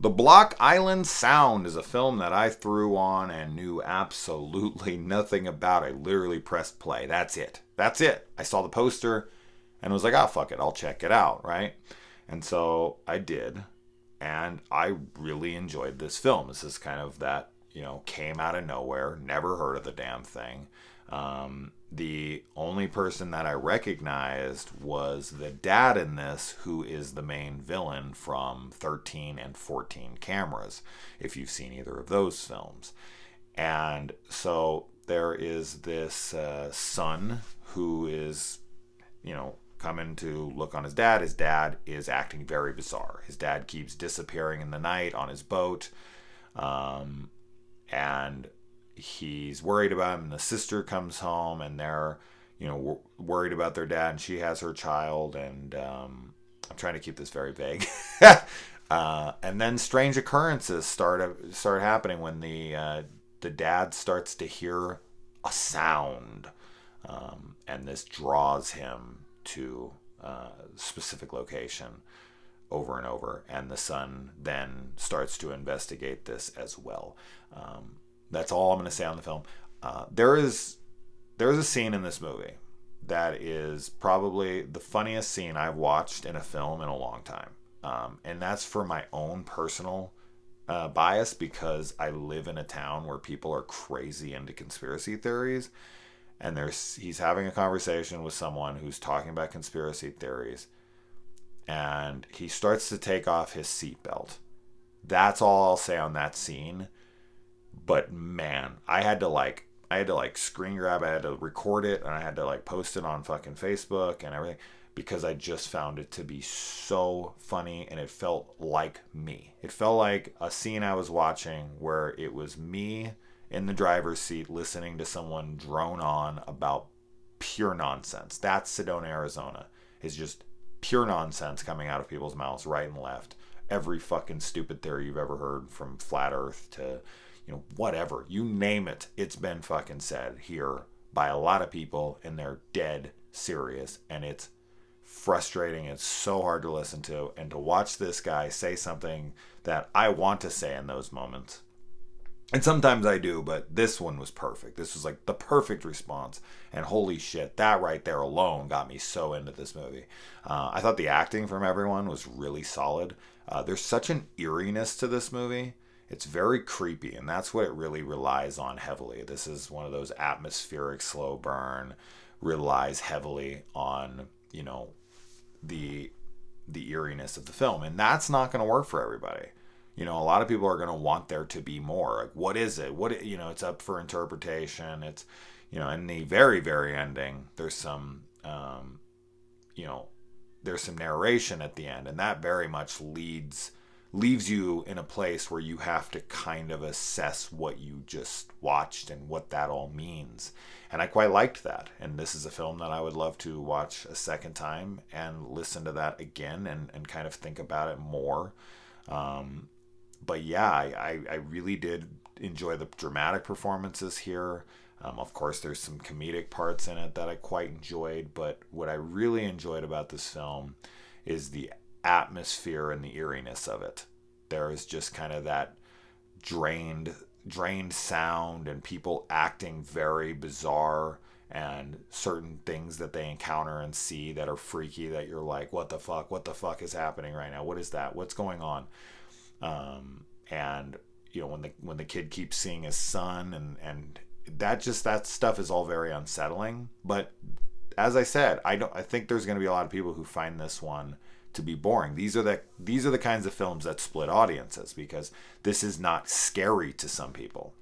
The Block Island Sound is a film that I threw on and knew absolutely nothing about. I literally pressed play. That's it. That's it. I saw the poster and was like, oh, fuck it. I'll check it out, right? And so I did. And I really enjoyed this film. This is kind of that, came out of nowhere. Never heard of the damn thing. The only person that I recognized was the dad in this, who is the main villain from 13 and 14 Cameras, if you've seen either of those films. And so there is this son who is, coming to look on his dad. His dad is acting very bizarre. His dad keeps disappearing in the night on his boat. And he's worried about him, and the sister comes home and they're worried about their dad, and she has her child, and I'm trying to keep this very vague. And then strange occurrences start happening when the dad starts to hear a sound, and this draws him to a specific location over and over, and the son then starts to investigate this as well. That's all I'm going to say on the film. There's a scene in this movie that is probably the funniest scene I've watched in a film in a long time. And that's for my own personal bias, because I live in a town where people are crazy into conspiracy theories. And he's having a conversation with someone who's talking about conspiracy theories. And he starts to take off his seatbelt. That's all I'll say on that scene. But man, I had to screen grab, I had to record it, and I had to post it on fucking Facebook and everything, because I just found it to be so funny, and it felt like me. It felt like a scene I was watching where it was me in the driver's seat listening to someone drone on about pure nonsense. That's Sedona, Arizona. It's just pure nonsense coming out of people's mouths right and left. Every fucking stupid theory you've ever heard, from flat earth to whatever, you name it, it's been fucking said here by a lot of people, and they're dead serious, and it's frustrating. It's so hard to listen to, and to watch this guy say something that I want to say in those moments. And sometimes I do, but this one was perfect. This was the perfect response, and holy shit, that right there alone got me so into this movie. I thought the acting from everyone was really solid. There's such an eeriness to this movie. It's very creepy, and that's what it really relies on heavily. This is one of those atmospheric slow burn, relies heavily on, the eeriness of the film. And that's not going to work for everybody. A lot of people are going to want there to be more. What is it? It's up for interpretation. It's, in the very, very ending, there's some, there's some narration at the end, and that very much leaves you in a place where you have to kind of assess what you just watched and what that all means. And I quite liked that. And this is a film that I would love to watch a second time and listen to that again and kind of think about it more. But yeah, I really did enjoy the dramatic performances here. Of course, there's some comedic parts in it that I quite enjoyed. But what I really enjoyed about this film is the atmosphere and the eeriness of it. There is just kind of that drained sound, and people acting very bizarre, and certain things that they encounter and see that are freaky, that you're like, what the fuck is happening right now? What is that? What's going on? And when the kid keeps seeing his son, and that stuff is all very unsettling. But as I said, I think there's going to be a lot of people who find this one to be boring. These are the kinds of films that split audiences, because this is not scary to some people.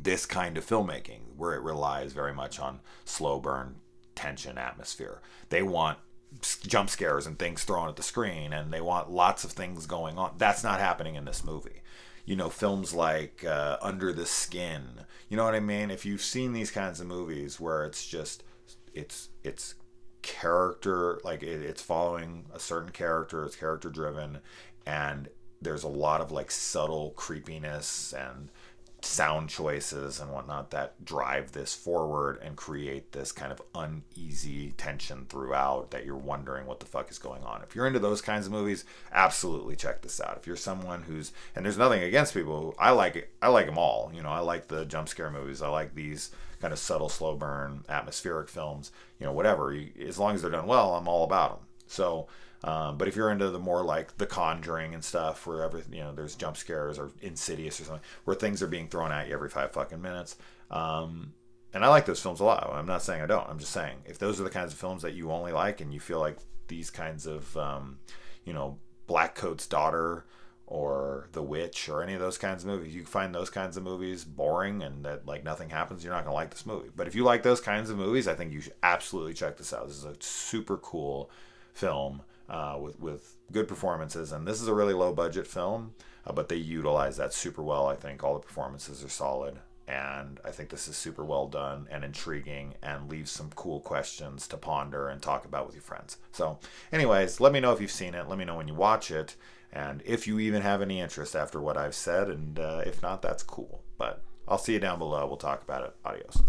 This kind of filmmaking, where it relies very much on slow burn, tension, atmosphere. They want jump scares and things thrown at the screen, and they want lots of things going on. That's not happening in this movie. Films like Under the Skin. You know what I mean? If you've seen these kinds of movies where it's just it's character, it's following a certain character, it's character driven, and there's a lot of subtle creepiness and sound choices and whatnot that drive this forward and create this kind of uneasy tension throughout that you're wondering what the fuck is going on. If you're into those kinds of movies, absolutely check this out. If you're someone who's, and there's nothing against people who, I like it, I like them all. You know, I like the jump scare movies. I like these kind of subtle, slow burn, atmospheric films. You know, whatever. As long as they're done well, I'm all about them. So, but if you're into the more like The Conjuring and stuff, where everything, you know, there's jump scares, or Insidious or something, where things are being thrown at you every 5 fucking minutes, and I like those films a lot. I'm not saying I don't. I'm just saying if those are the kinds of films that you only like, and you feel like these kinds of, you know, Black Coat's Daughter or The Witch or any of those kinds of movies, you find those kinds of movies boring and that like nothing happens, you're not gonna like this movie. But if you like those kinds of movies, I think you should absolutely check this out. This is a super cool film. With good performances, and this is a really low budget film, but they utilize that super well. I think all the performances are solid, and I think this is super well done and intriguing, and leaves some cool questions to ponder and talk about with your friends. So anyways, let me know if you've seen it, let me know when you watch it, and if you even have any interest after what I've said, and if not, that's cool. But I'll see you down below. We'll talk about it. Adios.